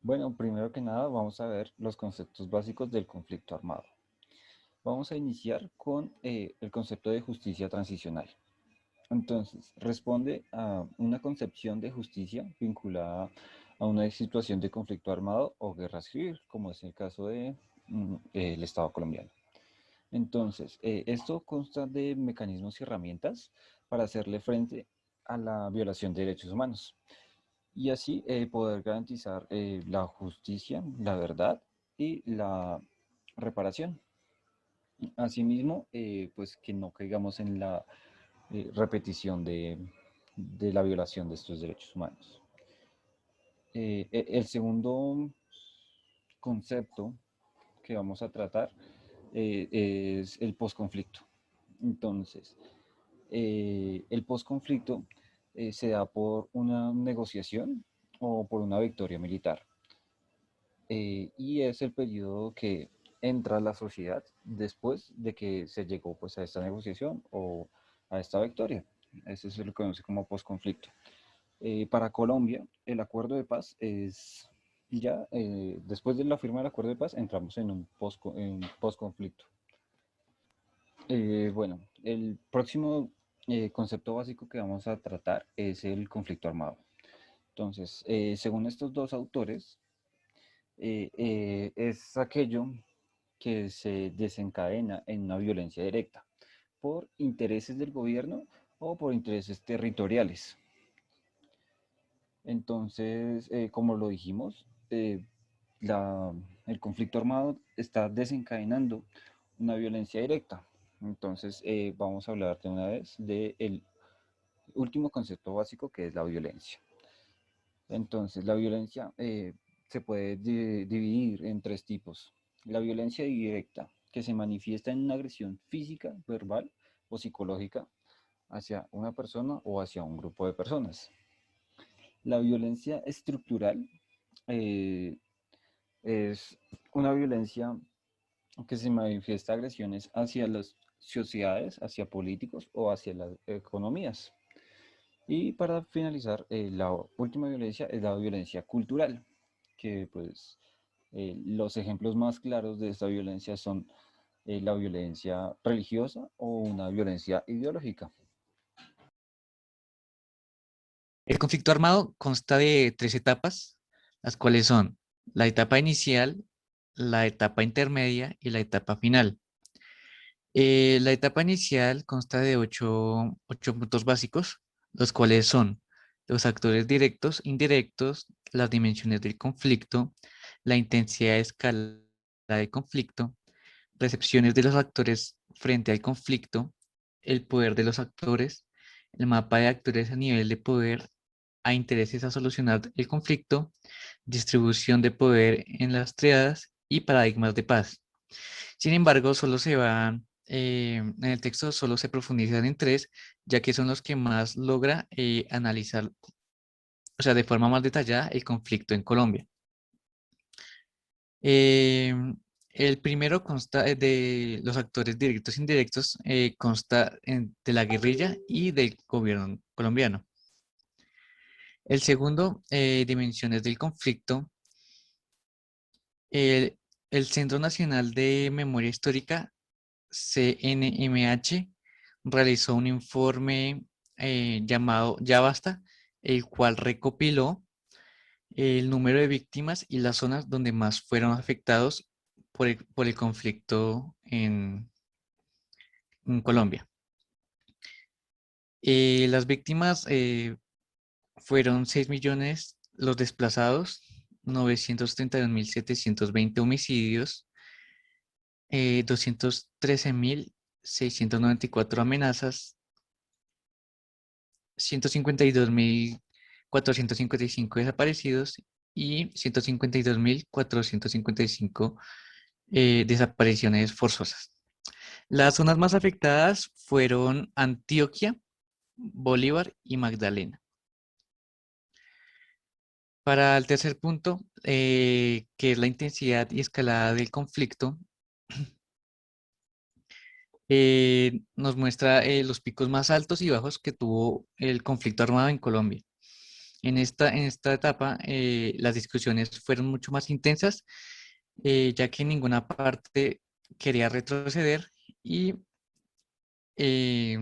Bueno, primero que nada vamos a ver los conceptos básicos del conflicto armado. Vamos a iniciar con el concepto de justicia transicional. Entonces, responde a una concepción de justicia vinculada a una situación de conflicto armado o guerra civil, como es el caso de el Estado colombiano. Entonces, esto consta de mecanismos y herramientas para hacerle frente a la violación de derechos humanos y así poder garantizar la justicia, la verdad y la reparación. Asimismo, pues que no caigamos en la repetición de la violación de estos derechos humanos. El segundo concepto que vamos a tratar es el posconflicto. Entonces, el posconflicto se da por una negociación o por una victoria militar. Y es el periodo que entra la sociedad después de que se llegó pues a esta negociación o a esta victoria. Eso se lo conoce como posconflicto. Para Colombia, el acuerdo de paz es ya, después de la firma del acuerdo de paz, entramos en un posconflicto. Bueno, el próximo concepto básico que vamos a tratar es el conflicto armado. Entonces, según estos dos autores, es aquello que se desencadena en una violencia directa por intereses del gobierno o por intereses territoriales. Entonces, como lo dijimos, la- el conflicto armado está desencadenando una violencia directa. Entonces, vamos a hablar de una vez del último concepto básico que es la violencia. Entonces, la violencia se puede dividir en tres tipos. La violencia directa, que se manifiesta en una agresión física, verbal o psicológica hacia una persona o hacia un grupo de personas. La violencia estructural eh, es una violencia que se manifiesta agresiones hacia las sociedades, hacia políticos o hacia las economías. Y para finalizar, la última violencia es la violencia cultural, que pues los ejemplos más claros de esta violencia son la violencia religiosa o una violencia ideológica. El conflicto armado consta de tres etapas, las cuales son la etapa inicial, la etapa intermedia y la etapa final. La etapa inicial consta de ocho puntos básicos, los cuales son los actores directos, indirectos, las dimensiones del conflicto, la intensidad de escala del conflicto, recepciones de los actores frente al conflicto, el poder de los actores, el mapa de actores a nivel de poder a intereses a solucionar el conflicto, distribución de poder en las triadas y paradigmas de paz. Sin embargo, en el texto solo se profundizan en tres, ya que son los que más logra analizar, o sea, de forma más detallada el conflicto en Colombia. Eh, el primero consta de los actores directos e indirectos, consta de la guerrilla y del gobierno colombiano. El segundo, dimensiones del conflicto. El, el Centro Nacional de Memoria Histórica, CNMH, realizó un informe llamado Ya Basta, el cual recopiló el número de víctimas y las zonas donde más fueron afectados por el conflicto en Colombia. Las víctimas fueron 6 millones los desplazados, 932.720 homicidios, 213.694 amenazas, 152.455 desaparecidos y 152.455 desapariciones forzosas. Las zonas más afectadas fueron Antioquia, Bolívar y Magdalena. Para el tercer punto, que es la intensidad y escalada del conflicto, nos muestra los picos más altos y bajos que tuvo el conflicto armado en Colombia. En esta etapa, las discusiones fueron mucho más intensas, ya que ninguna parte quería retroceder y eh,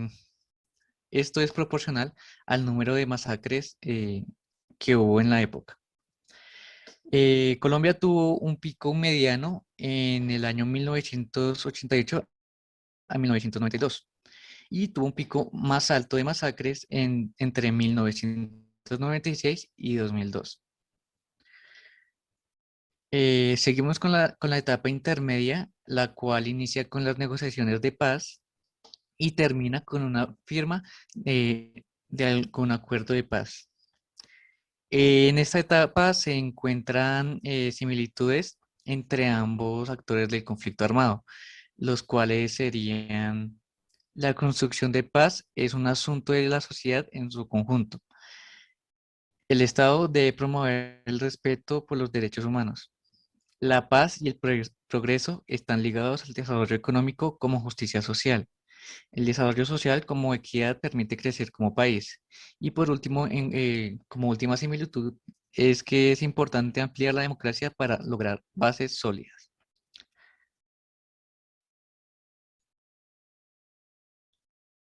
esto es proporcional al número de masacres que hubo en la época. Colombia tuvo un pico mediano en el año 1988 a 1992 y tuvo un pico más alto de masacres entre 1996 y 2002. Seguimos con la etapa intermedia, la cual inicia con las negociaciones de paz y termina con una firma de algún acuerdo de paz. En esta etapa se encuentran similitudes entre ambos actores del conflicto armado, los cuales serían: la construcción de paz es un asunto de la sociedad en su conjunto. El Estado debe promover el respeto por los derechos humanos. La paz y el progreso están ligados al desarrollo económico como justicia social. El desarrollo social como equidad permite crecer como país. Y por último, como última similitud, es que es importante ampliar la democracia para lograr bases sólidas.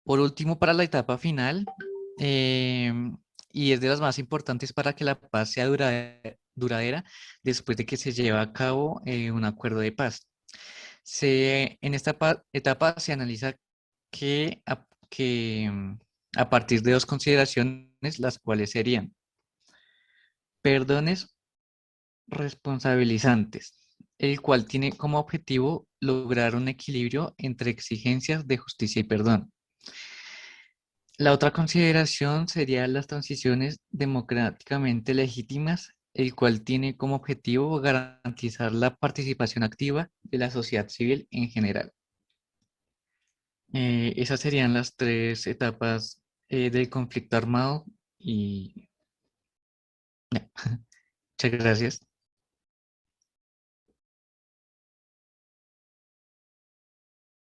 Por último, para la etapa final, y es de las más importantes para que la paz sea duradera después de que se lleve a cabo un acuerdo de paz. En esta etapa se analiza a partir de dos consideraciones, las cuales serían perdones responsabilizantes, el cual tiene como objetivo lograr un equilibrio entre exigencias de justicia y perdón. La otra consideración sería las transiciones democráticamente legítimas, el cual tiene como objetivo garantizar la participación activa de la sociedad civil en general. Esas serían las tres etapas del conflicto armado y ya. Muchas gracias.